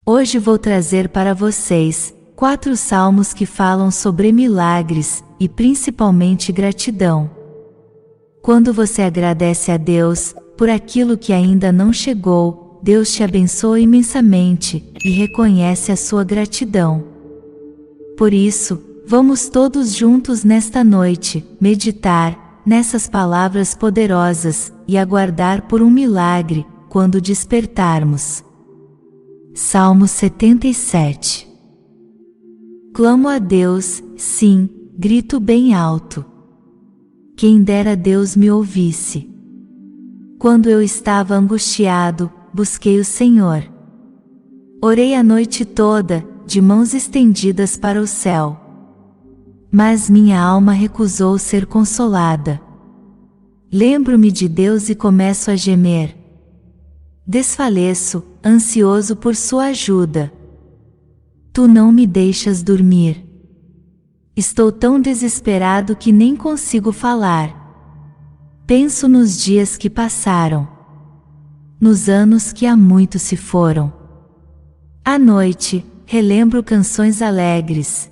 Hoje vou trazer para vocês 4 salmos que falam sobre milagres e principalmente gratidão. Quando você agradece a Deus por aquilo que ainda não chegou, Deus te abençoa imensamente e reconhece a sua gratidão. Por isso, vamos todos juntos nesta noite meditar nessas palavras poderosas e aguardar por um milagre quando despertarmos. Salmo 77. Clamo a Deus, sim, grito bem alto. Quem dera Deus me ouvisse. Quando eu estava angustiado, busquei o Senhor. Orei a noite toda, de mãos estendidas para o céu. Mas minha alma recusou ser consolada. Lembro-me de Deus e começo a gemer. Desfaleço, ansioso por sua ajuda. Tu não me deixas dormir. Estou tão desesperado que nem consigo falar. Penso nos dias que passaram, nos anos que há muito se foram. À noite, relembro canções alegres.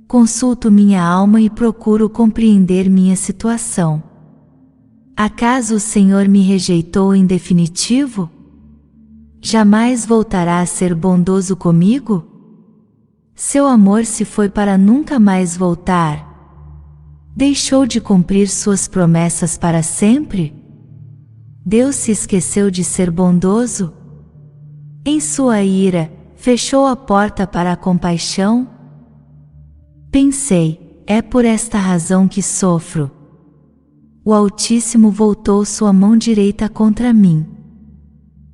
Consulto minha alma e procuro compreender minha situação. Acaso o Senhor me rejeitou em definitivo? Jamais voltará a ser bondoso comigo? Seu amor se foi para nunca mais voltar? Deixou de cumprir suas promessas para sempre? Deus se esqueceu de ser bondoso? Em sua ira, fechou a porta para a compaixão? Pensei, é por esta razão que sofro. O Altíssimo voltou sua mão direita contra mim.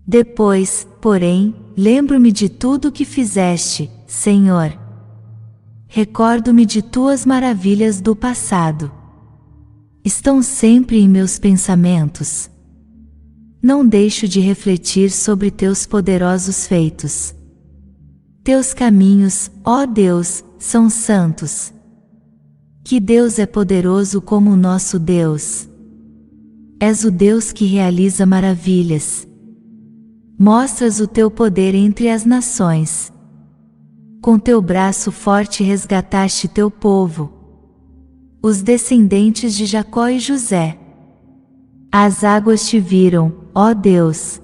Depois, porém, lembro-me de tudo que fizeste, Senhor. Recordo-me de tuas maravilhas do passado. Estão sempre em meus pensamentos. Não deixo de refletir sobre teus poderosos feitos. Teus caminhos, ó Deus, são santos. Que Deus é poderoso como o nosso Deus. És o Deus que realiza maravilhas. Mostras o teu poder entre as nações. Com teu braço forte resgataste teu povo, os descendentes de Jacó e José. As águas te viram, ó Deus.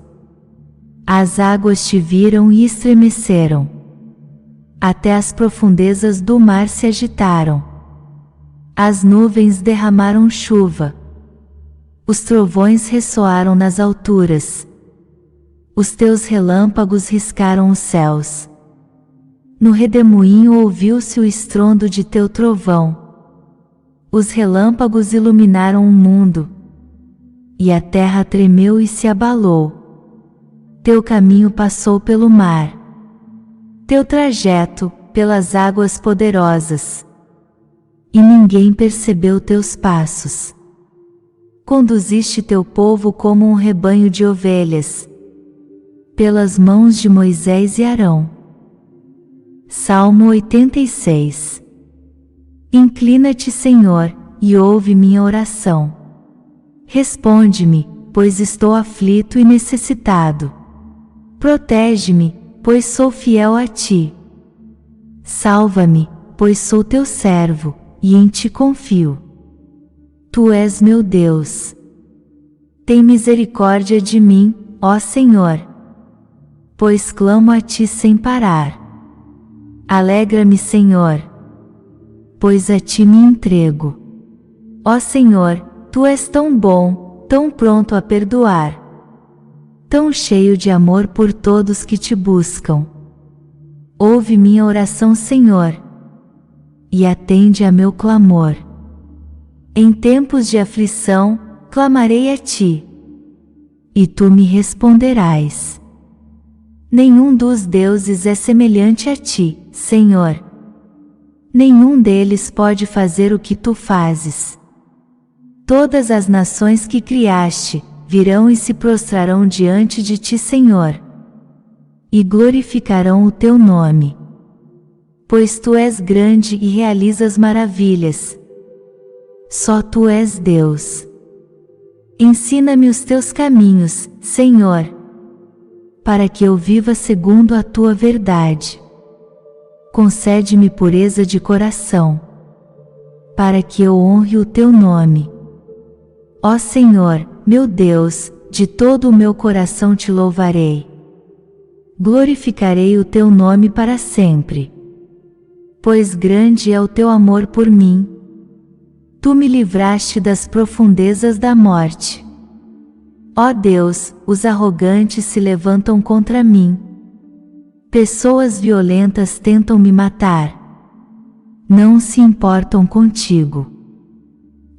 As águas te viram e estremeceram. Até as profundezas do mar se agitaram. As nuvens derramaram chuva. Os trovões ressoaram nas alturas. Os teus relâmpagos riscaram os céus. No redemoinho ouviu-se o estrondo de teu trovão. Os relâmpagos iluminaram o mundo. E a terra tremeu e se abalou. Teu caminho passou pelo mar. Teu trajeto, pelas águas poderosas. E ninguém percebeu teus passos. Conduziste teu povo como um rebanho de ovelhas, pelas mãos de Moisés e Arão. Salmo 86. Inclina-te, Senhor, e ouve minha oração. Responde-me, pois estou aflito e necessitado. Protege-me, pois sou fiel a ti. Salva-me, pois sou teu servo, e em ti confio. Tu és meu Deus. Tem misericórdia de mim, ó Senhor, pois clamo a ti sem parar. Alegra-me, Senhor, pois a ti me entrego. Ó Senhor, tu és tão bom, tão pronto a perdoar, tão cheio de amor por todos que te buscam. Ouve minha oração, Senhor, e atende a meu clamor. Em tempos de aflição, clamarei a ti, e tu me responderás. Nenhum dos deuses é semelhante a ti, Senhor. Nenhum deles pode fazer o que tu fazes. Todas as nações que criaste virão e se prostrarão diante de ti, Senhor, e glorificarão o teu nome. Pois tu és grande e realizas maravilhas. Só tu és Deus. Ensina-me os teus caminhos, Senhor, para que eu viva segundo a tua verdade. Concede-me pureza de coração, para que eu honre o teu nome. Ó Senhor, meu Deus, de todo o meu coração te louvarei. Glorificarei o teu nome para sempre. Pois grande é o teu amor por mim. Tu me livraste das profundezas da morte. Ó Deus, os arrogantes se levantam contra mim. Pessoas violentas tentam me matar. Não se importam contigo.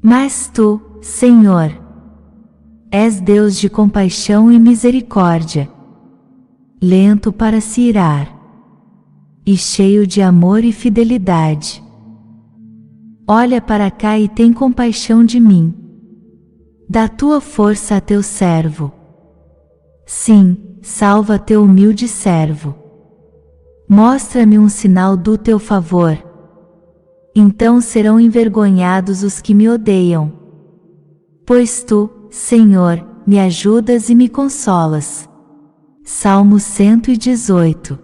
Mas tu, Senhor, és Deus de compaixão e misericórdia, lento para se irar, e cheio de amor e fidelidade. Olha para cá e tem compaixão de mim. Dá tua força a teu servo. Sim, salva teu humilde servo. Mostra-me um sinal do teu favor. Então serão envergonhados os que me odeiam. Pois tu, Senhor, me ajudas e me consolas. Salmo 118.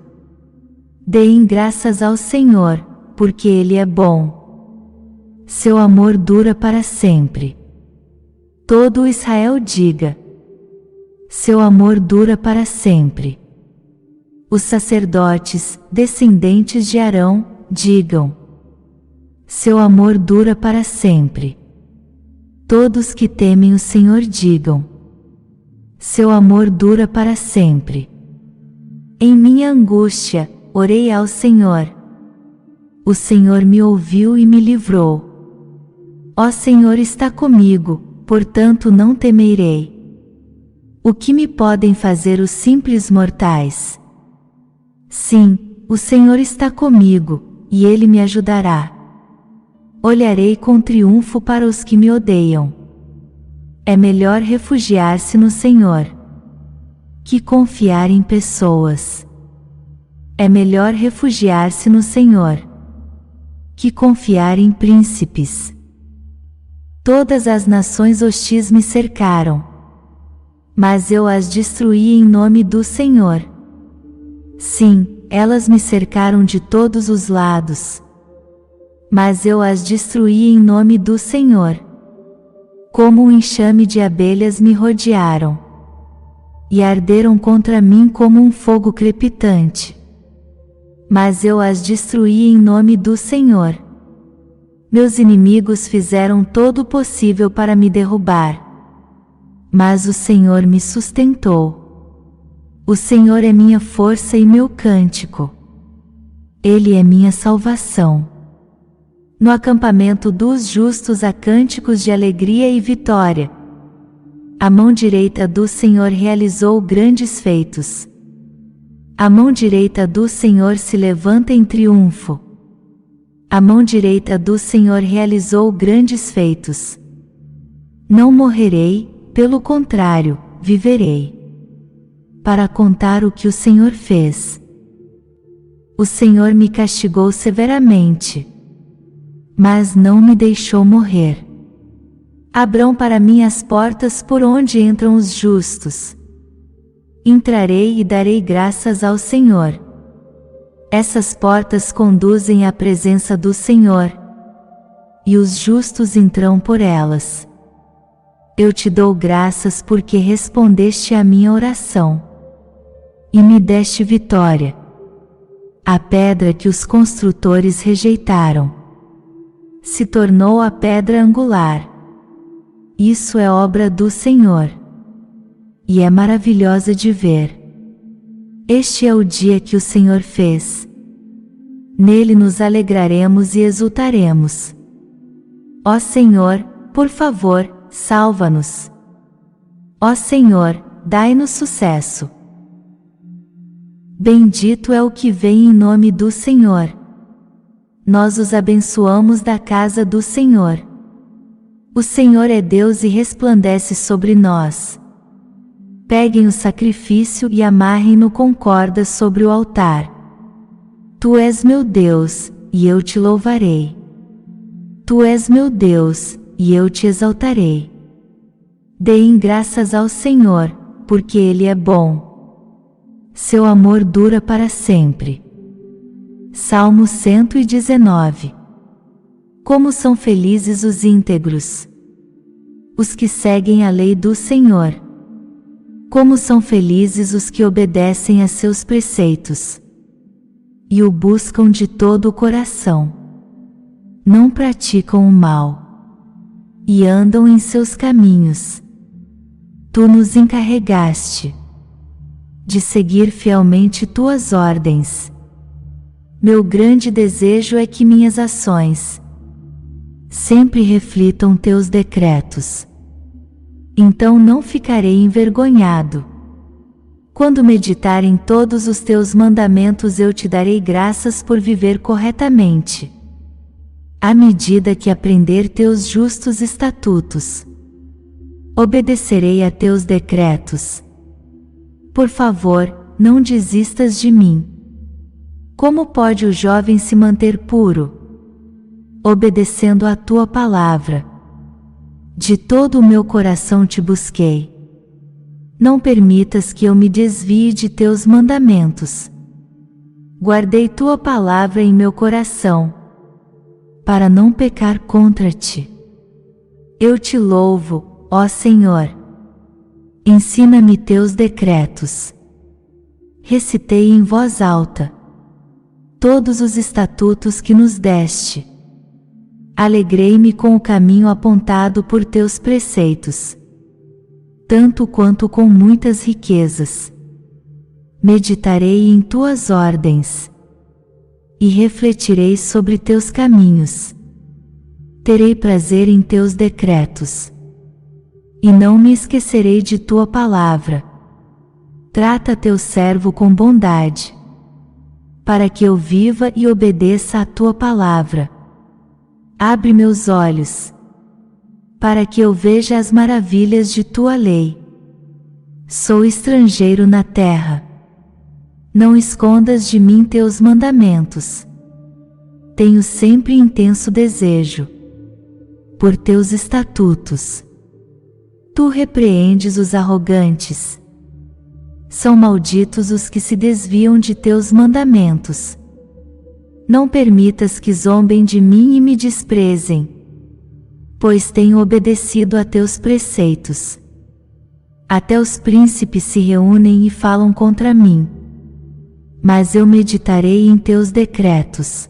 Deem graças ao Senhor, porque Ele é bom. Seu amor dura para sempre. Todo Israel diga: seu amor dura para sempre. Os sacerdotes, descendentes de Arão, digam: seu amor dura para sempre. Todos que temem o Senhor digam: seu amor dura para sempre. Em minha angústia, orei ao Senhor. O Senhor me ouviu e me livrou. Ó Senhor está comigo, portanto não temerei. O que me podem fazer os simples mortais? Sim, o Senhor está comigo, e Ele me ajudará. Olharei com triunfo para os que me odeiam. É melhor refugiar-se no Senhor que confiar em pessoas. É melhor refugiar-se no Senhor que confiar em príncipes. Todas as nações hostis me cercaram, mas eu as destruí em nome do Senhor. Sim, elas me cercaram de todos os lados, mas eu as destruí em nome do Senhor. Como um enxame de abelhas me rodearam, e arderam contra mim como um fogo crepitante. Mas eu as destruí em nome do Senhor. Meus inimigos fizeram todo o possível para me derrubar, mas o Senhor me sustentou. O Senhor é minha força e meu cântico. Ele é minha salvação. No acampamento dos justos há cânticos de alegria e vitória. A mão direita do Senhor realizou grandes feitos. A mão direita do Senhor se levanta em triunfo. A mão direita do Senhor realizou grandes feitos. Não morrerei, pelo contrário, viverei, para contar o que o Senhor fez. O Senhor me castigou severamente, mas não me deixou morrer. Abram para mim as portas por onde entram os justos. Entrarei e darei graças ao Senhor. Essas portas conduzem à presença do Senhor, e os justos entram por elas. Eu te dou graças porque respondeste à minha oração, e me deste vitória. A pedra que os construtores rejeitaram se tornou a pedra angular. Isso é obra do Senhor, e é maravilhosa de ver. Este é o dia que o Senhor fez. Nele nos alegraremos e exultaremos. Ó Senhor, por favor, salva-nos. Ó Senhor, dai-nos sucesso. Bendito é o que vem em nome do Senhor. Nós os abençoamos da casa do Senhor. O Senhor é Deus e resplandece sobre nós. Peguem o sacrifício e amarrem-no com cordas sobre o altar. Tu és meu Deus, e eu te louvarei. Tu és meu Deus, e eu te exaltarei. Deem graças ao Senhor, porque Ele é bom. Seu amor dura para sempre. Salmo 119. Como são felizes os íntegros, os que seguem a lei do Senhor. Como são felizes os que obedecem a seus preceitos e o buscam de todo o coração. Não praticam o mal e andam em seus caminhos. Tu nos encarregaste de seguir fielmente tuas ordens. Meu grande desejo é que minhas ações sempre reflitam teus decretos. Então não ficarei envergonhado. Quando meditar em todos os teus mandamentos, eu te darei graças por viver corretamente. À medida que aprender teus justos estatutos, obedecerei a teus decretos. Por favor, não desistas de mim. Como pode o jovem se manter puro? Obedecendo a tua palavra. De todo o meu coração te busquei. Não permitas que eu me desvie de teus mandamentos. Guardei tua palavra em meu coração, para não pecar contra ti. Eu te louvo, ó Senhor. Ensina-me teus decretos. Recitei em voz alta todos os estatutos que nos deste. Alegrei-me com o caminho apontado por teus preceitos, tanto quanto com muitas riquezas. Meditarei em tuas ordens e refletirei sobre teus caminhos. Terei prazer em teus decretos e não me esquecerei de tua palavra. Trata teu servo com bondade, para que eu viva e obedeça a tua palavra. Abre meus olhos, para que eu veja as maravilhas de tua lei. Sou estrangeiro na terra. Não escondas de mim teus mandamentos. Tenho sempre intenso desejo por teus estatutos. Tu repreendes os arrogantes. São malditos os que se desviam de teus mandamentos. Não permitas que zombem de mim e me desprezem, pois tenho obedecido a teus preceitos. Até os príncipes se reúnem e falam contra mim, mas eu meditarei em teus decretos.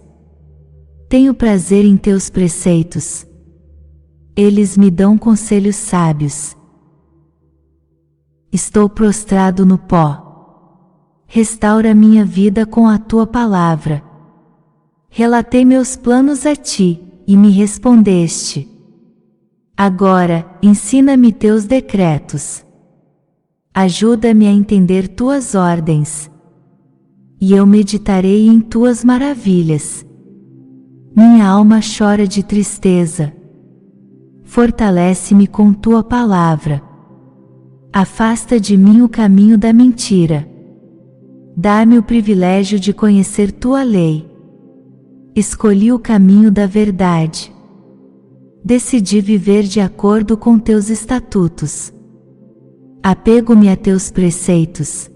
Tenho prazer em teus preceitos. Eles me dão conselhos sábios. Estou prostrado no pó. Restaura minha vida com a tua palavra. Relatei meus planos a ti, e me respondeste. Agora, ensina-me teus decretos. Ajuda-me a entender tuas ordens, e eu meditarei em tuas maravilhas. Minha alma chora de tristeza. Fortalece-me com tua palavra. Afasta de mim o caminho da mentira. Dá-me o privilégio de conhecer tua lei. Escolhi o caminho da verdade. Decidi viver de acordo com teus estatutos. Apego-me a teus preceitos.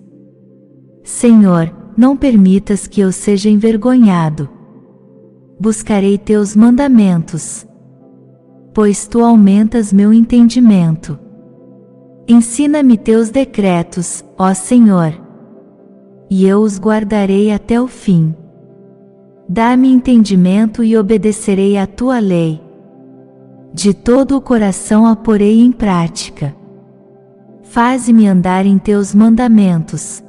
Senhor, não permitas que eu seja envergonhado. Buscarei teus mandamentos, pois tu aumentas meu entendimento. Ensina-me teus decretos, ó Senhor, e eu os guardarei até o fim. Dá-me entendimento e obedecerei à tua lei. De todo o coração a porei em prática. Faze-me andar em teus mandamentos,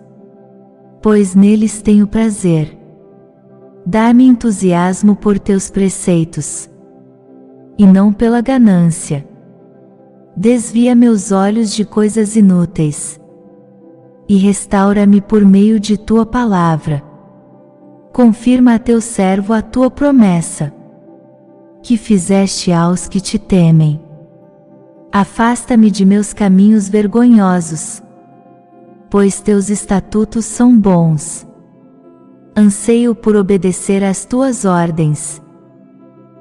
pois neles tenho prazer. Dá-me entusiasmo por teus preceitos, e não pela ganância. Desvia meus olhos de coisas inúteis, e restaura-me por meio de tua palavra. Confirma a teu servo a tua promessa, que fizeste aos que te temem. Afasta-me de meus caminhos vergonhosos, pois teus estatutos são bons. Anseio por obedecer às tuas ordens.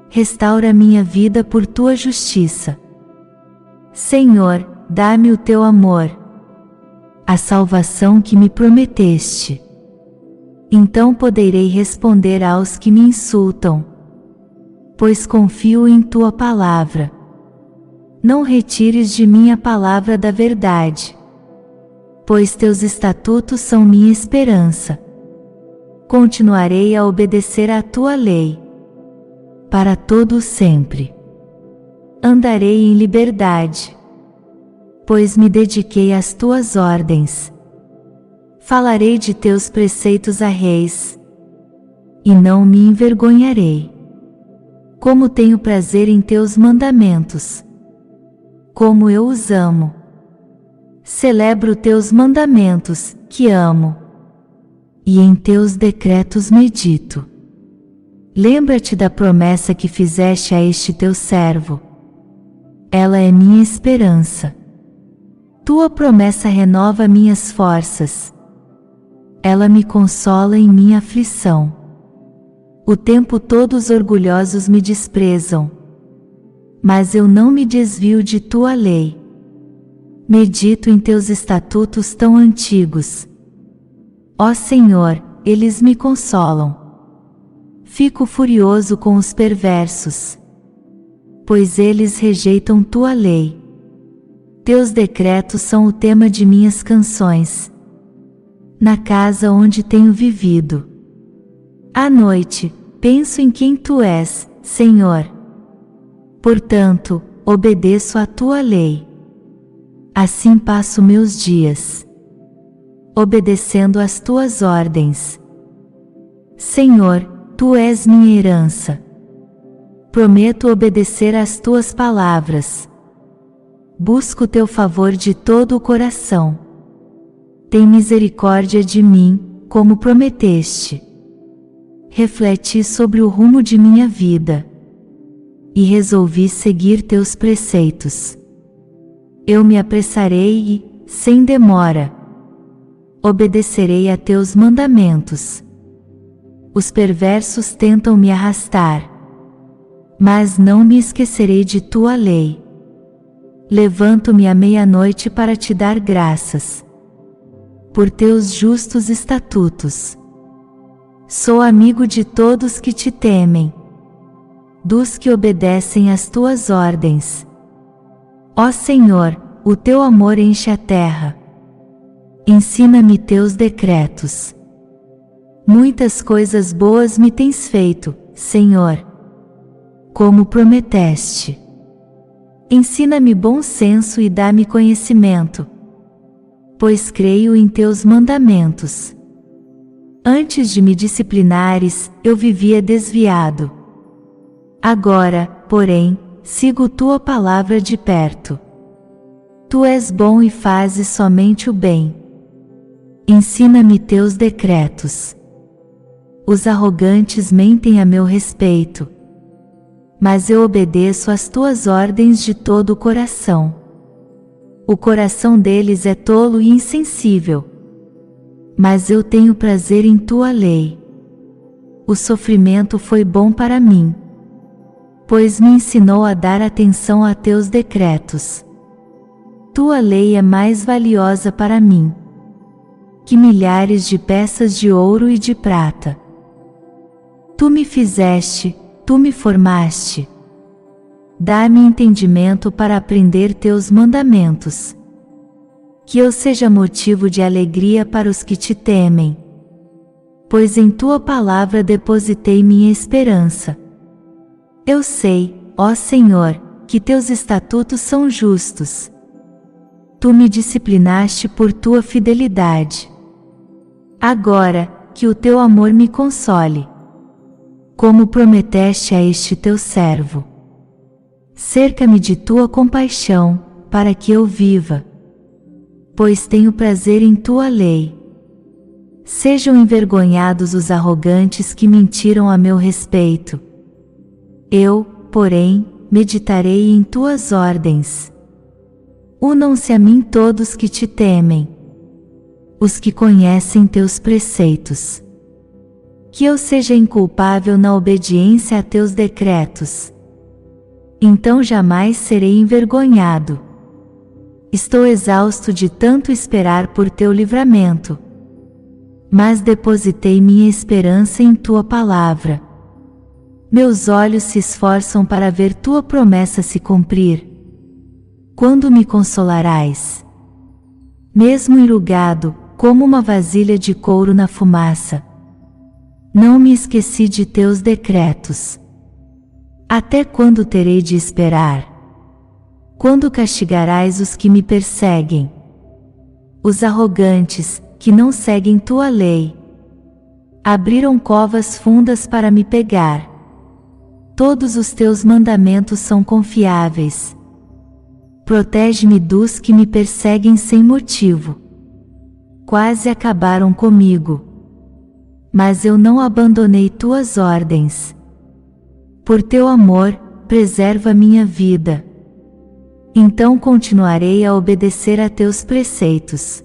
Restaura minha vida por tua justiça. Senhor, dá-me o teu amor. a salvação que me prometeste. Então poderei responder aos que me insultam, pois confio em tua palavra. Não retires de mim a palavra da verdade, pois teus estatutos são minha esperança. Continuarei a obedecer à tua lei, para todo o sempre. Andarei em liberdade, pois me dediquei às tuas ordens. Falarei de teus preceitos a reis, e não me envergonharei. Como tenho prazer em teus mandamentos, como eu os amo. Celebro teus mandamentos, que amo, e em teus decretos medito. Lembra-te da promessa que fizeste a este teu servo. Ela é minha esperança. Tua promessa renova minhas forças. Ela me consola em minha aflição. O tempo todo os orgulhosos me desprezam, mas eu não me desvio de tua lei. Medito em teus estatutos tão antigos. Ó Senhor, eles me consolam. Fico furioso com os perversos, pois eles rejeitam tua lei. Teus decretos são o tema de minhas canções, na casa onde tenho vivido. À noite, penso em quem tu és, Senhor. Portanto, obedeço à tua lei. Assim passo meus dias, obedecendo às tuas ordens. Senhor, tu és minha herança. Prometo obedecer às tuas palavras. Busco teu favor de todo o coração. Tem misericórdia de mim, como prometeste. Refleti sobre o rumo de minha vida, e resolvi seguir teus preceitos. Eu me apressarei e, sem demora, obedecerei a teus mandamentos. Os perversos tentam me arrastar, mas não me esquecerei de tua lei. Levanto-me à meia-noite para te dar graças, por teus justos estatutos. Sou amigo de todos que te temem, dos que obedecem às tuas ordens. Ó Senhor, o teu amor enche a terra. Ensina-me teus decretos. Muitas coisas boas me tens feito, Senhor, como prometeste. Ensina-me bom senso e dá-me conhecimento, pois creio em teus mandamentos. Antes de me disciplinares, eu vivia desviado. Agora, porém, sigo tua palavra de perto. Tu és bom e fazes somente o bem. Ensina-me teus decretos. Os arrogantes mentem a meu respeito, mas eu obedeço às tuas ordens de todo o coração. O coração deles é tolo e insensível, mas eu tenho prazer em tua lei. O sofrimento foi bom para mim, pois me ensinou a dar atenção a teus decretos. Tua lei é mais valiosa para mim que milhares de peças de ouro e de prata. Tu me fizeste, tu me formaste. Dá-me entendimento para aprender teus mandamentos. Que eu seja motivo de alegria para os que te temem, pois em tua palavra depositei minha esperança. Eu sei, ó Senhor, que teus estatutos são justos. Tu me disciplinaste por tua fidelidade. Agora, que o teu amor me console, como prometeste a este teu servo. Cerca-me de tua compaixão, para que eu viva, pois tenho prazer em tua lei. Sejam envergonhados os arrogantes que mentiram a meu respeito. Eu, porém, meditarei em tuas ordens. Unam-se a mim todos que te temem, os que conhecem teus preceitos. Que eu seja inculpável na obediência a teus decretos. Então jamais serei envergonhado. Estou exausto de tanto esperar por teu livramento. Mas depositei minha esperança em tua palavra. Meus olhos se esforçam para ver tua promessa se cumprir. Quando me consolarás? Mesmo enrugado, como uma vasilha de couro na fumaça. Não me esqueci de teus decretos. Até quando terei de esperar? Quando castigarás os que me perseguem? Os arrogantes, que não seguem tua lei. Abriram covas fundas para me pegar. Todos os teus mandamentos são confiáveis. Protege-me dos que me perseguem sem motivo. Quase acabaram comigo. Mas eu não abandonei tuas ordens. Por teu amor, preserva minha vida. Então continuarei a obedecer a teus preceitos.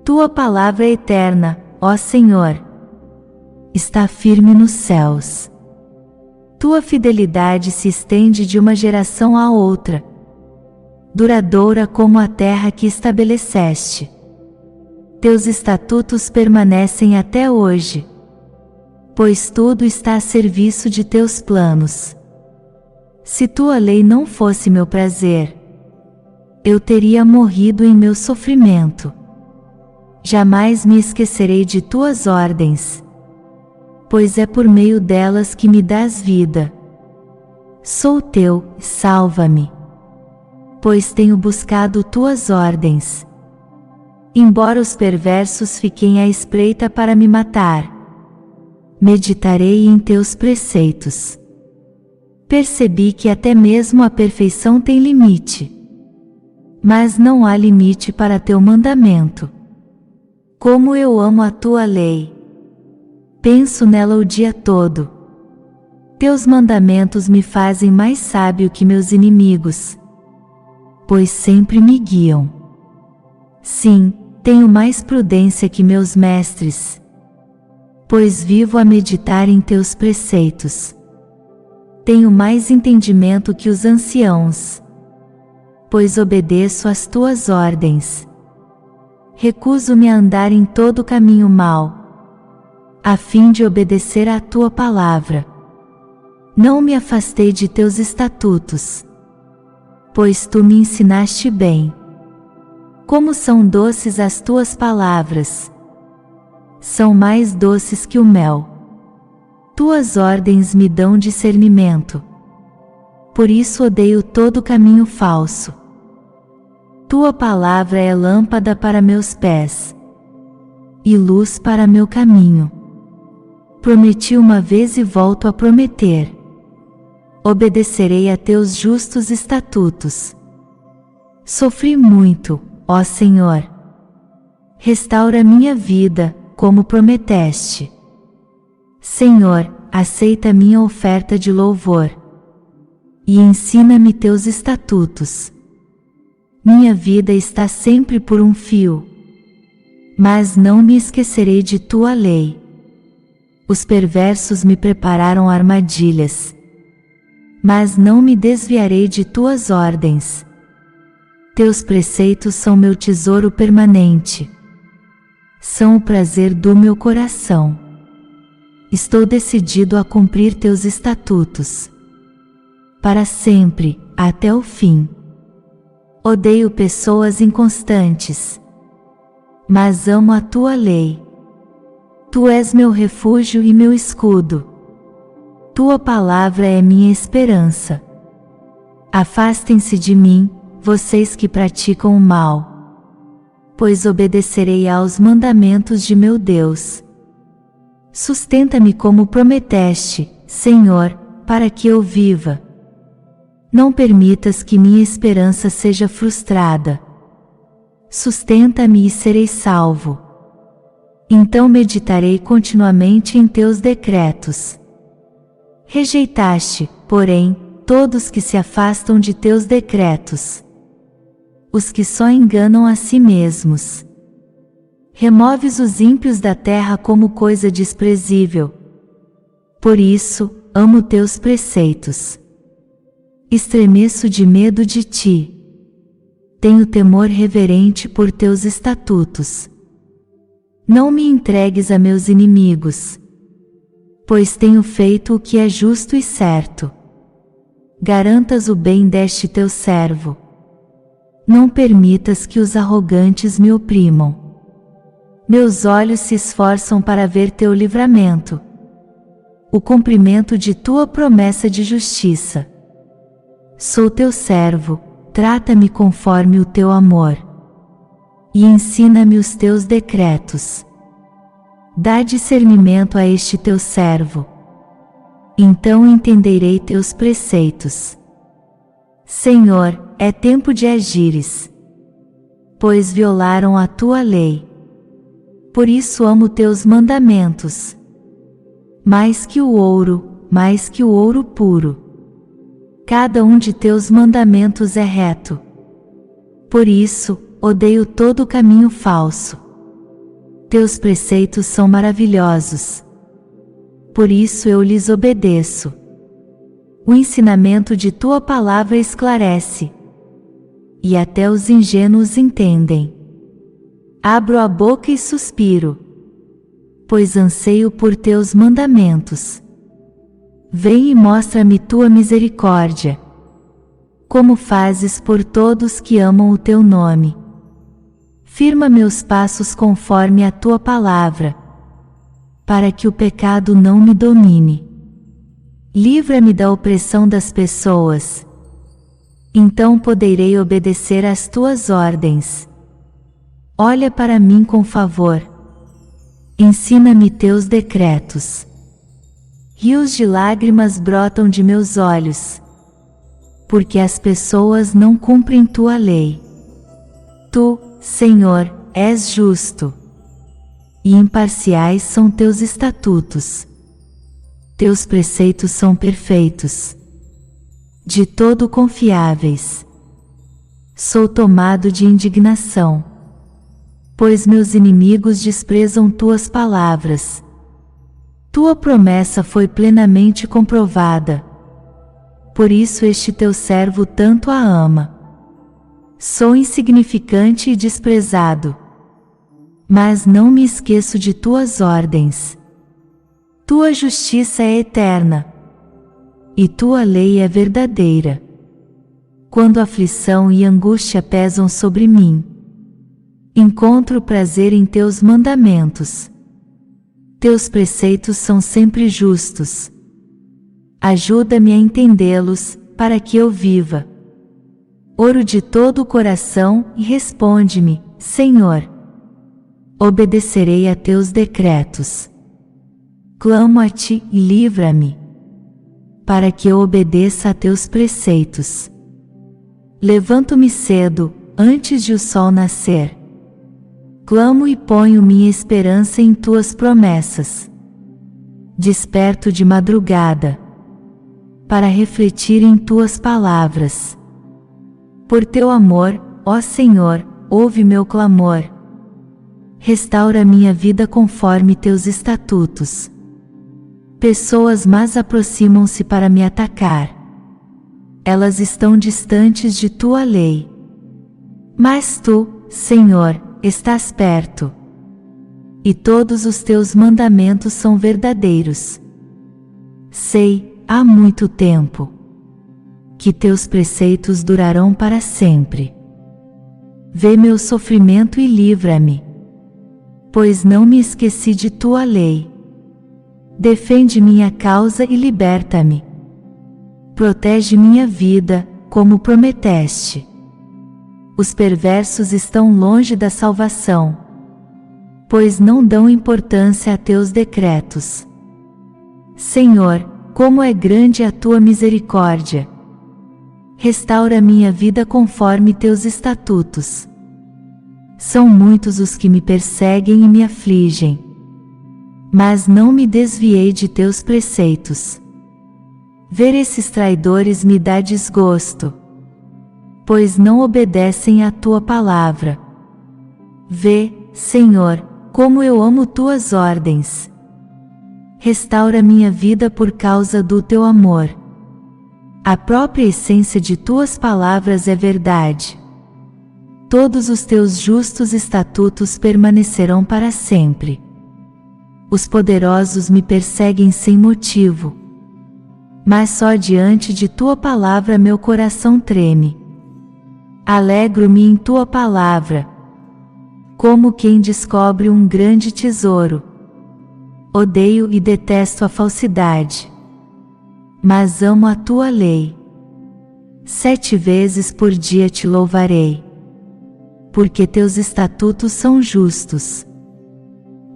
Tua palavra é eterna, ó Senhor. Está firme nos céus. Tua fidelidade se estende de uma geração a outra. Duradoura como a terra que estabeleceste. Teus estatutos permanecem até hoje. Pois tudo está a serviço de teus planos. Se tua lei não fosse meu prazer, eu teria morrido em meu sofrimento. Jamais me esquecerei de tuas ordens, pois é por meio delas que me dás vida. Sou teu, salva-me, pois tenho buscado tuas ordens. Embora os perversos fiquem à espreita para me matar, meditarei em teus preceitos. Percebi que até mesmo a perfeição tem limite. Mas não há limite para teu mandamento. Como eu amo a tua lei! Penso nela o dia todo. Teus mandamentos me fazem mais sábio que meus inimigos, pois sempre me guiam. Sim, tenho mais prudência que meus mestres, pois vivo a meditar em teus preceitos. Tenho mais entendimento que os anciãos, pois obedeço às tuas ordens. Recuso-me a andar em todo caminho mau, a fim de obedecer à tua palavra. Não me afastei de teus estatutos, pois tu me ensinaste bem. Como são doces as tuas palavras! São mais doces que o mel. Tuas ordens me dão discernimento. Por isso odeio todo caminho falso. Tua palavra é lâmpada para meus pés e luz para meu caminho. Prometi uma vez e volto a prometer. Obedecerei a teus justos estatutos. Sofri muito, ó Senhor. Restaura minha vida, como prometeste. Senhor, aceita minha oferta de louvor e ensina-me teus estatutos. Minha vida está sempre por um fio, mas não me esquecerei de tua lei. Os perversos me prepararam armadilhas, mas não me desviarei de tuas ordens. Teus preceitos são meu tesouro permanente. São o prazer do meu coração. Estou decidido a cumprir teus estatutos. Para sempre, até o fim. Odeio pessoas inconstantes, mas amo a tua lei. Tu és meu refúgio e meu escudo. Tua palavra é minha esperança. Afastem-se de mim, vocês que praticam o mal, pois obedecerei aos mandamentos de meu Deus. Sustenta-me como prometeste, Senhor, para que eu viva. Não permitas que minha esperança seja frustrada. Sustenta-me e serei salvo. Então meditarei continuamente em teus decretos. Rejeitaste, porém, todos que se afastam de teus decretos, os que só enganam a si mesmos. Removes os ímpios da terra como coisa desprezível. Por isso, amo teus preceitos. Estremeço de medo de ti. tenho temor reverente por teus estatutos. Não me entregues a meus inimigos, pois tenho feito o que é justo e certo. Garantas o bem deste teu servo. Não permitas que os arrogantes me oprimam. Meus olhos se esforçam para ver teu livramento, o cumprimento de tua promessa de justiça. Sou teu servo, trata-me conforme o teu amor, e ensina-me os teus decretos. Dá discernimento a este teu servo, então entenderei teus preceitos. Senhor, é tempo de agires, pois violaram a tua lei. Por isso amo teus mandamentos, mais que o ouro puro. Cada um de teus mandamentos é reto. Por isso, odeio todo caminho falso. Teus preceitos são maravilhosos. Por isso eu lhes obedeço. O ensinamento de tua palavra esclarece, e até os ingênuos entendem. Abro a boca e suspiro, pois anseio por teus mandamentos. Vem e mostra-me tua misericórdia, como fazes por todos que amam o teu nome. Firma meus passos conforme a tua palavra, para que o pecado não me domine. Livra-me da opressão das pessoas, então poderei obedecer às tuas ordens. Olha para mim com favor. Ensina-me teus decretos. Rios de lágrimas brotam de meus olhos, porque as pessoas não cumprem tua lei. Tu, Senhor, és justo, e imparciais são teus estatutos. Teus preceitos são perfeitos, de todo confiáveis. Sou tomado de indignação, pois meus inimigos desprezam tuas palavras. Tua promessa foi plenamente comprovada. Por isso este teu servo tanto a ama. Sou insignificante e desprezado, mas não me esqueço de tuas ordens. Tua justiça é eterna, e tua lei é verdadeira. Quando aflição e angústia pesam sobre mim, encontro prazer em teus mandamentos. Teus preceitos são sempre justos. Ajuda-me a entendê-los, para que eu viva. Oro de todo o coração e responde-me, Senhor. Obedecerei a teus decretos. Clamo a ti e livra-me, para que eu obedeça a teus preceitos. Levanto-me cedo, antes de o sol nascer. Clamo e ponho minha esperança em tuas promessas. Desperto de madrugada, para refletir em tuas palavras. Por teu amor, ó Senhor, ouve meu clamor. Restaura minha vida conforme teus estatutos. Pessoas más aproximam-se para me atacar. Elas estão distantes de tua lei. Mas tu, Senhor, estás perto, e todos os teus mandamentos são verdadeiros. Sei, há muito tempo, que teus preceitos durarão para sempre. Vê meu sofrimento e livra-me, pois não me esqueci de tua lei. Defende minha causa e liberta-me. Protege minha vida, como prometeste. Os perversos estão longe da salvação, pois não dão importância a teus decretos. Senhor, como é grande a tua misericórdia! Restaura minha vida conforme teus estatutos. São muitos os que me perseguem e me afligem, mas não me desviei de teus preceitos. Ver esses traidores me dá desgosto, pois não obedecem à tua palavra. Vê, Senhor, como eu amo tuas ordens. Restaura minha vida por causa do teu amor. A própria essência de tuas palavras é verdade. todos os teus justos estatutos permanecerão para sempre. Os poderosos me perseguem sem motivo, mas só diante de tua palavra meu coração treme. Alegro-me em tua palavra, como quem descobre um grande tesouro. Odeio e detesto a falsidade, mas amo a tua lei. 7 vezes por dia te louvarei, porque teus estatutos são justos.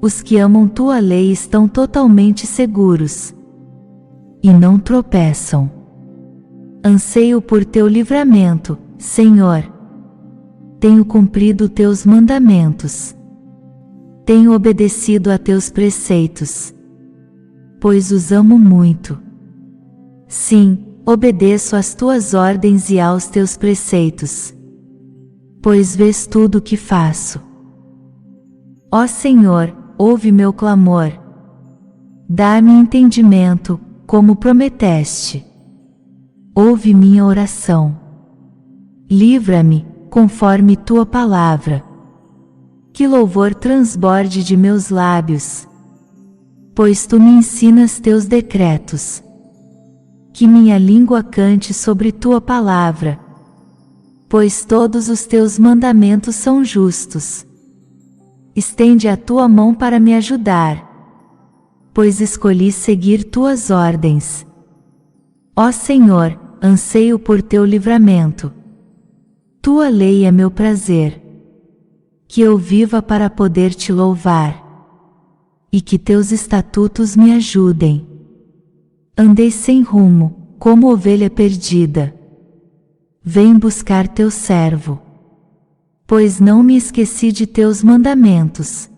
Os que amam tua lei estão totalmente seguros e não tropeçam. Anseio por teu livramento, Senhor. Tenho cumprido teus mandamentos. Tenho obedecido a teus preceitos, pois os amo muito. Sim, obedeço às tuas ordens e aos teus preceitos, pois vês tudo o que faço. Ó Senhor, ouve meu clamor. Dá-me entendimento, como prometeste. Ouve minha oração. Livra-me, conforme tua palavra. Que louvor transborde de meus lábios, pois tu me ensinas teus decretos. Que minha língua cante sobre tua palavra, pois todos os teus mandamentos são justos. Estende a tua mão para me ajudar, pois escolhi seguir tuas ordens. Ó Senhor, anseio por teu livramento. Tua lei é meu prazer. Que eu viva para poder te louvar, e que teus estatutos me ajudem. Andei sem rumo, como ovelha perdida. Vem buscar teu servo, pois não me esqueci de teus mandamentos.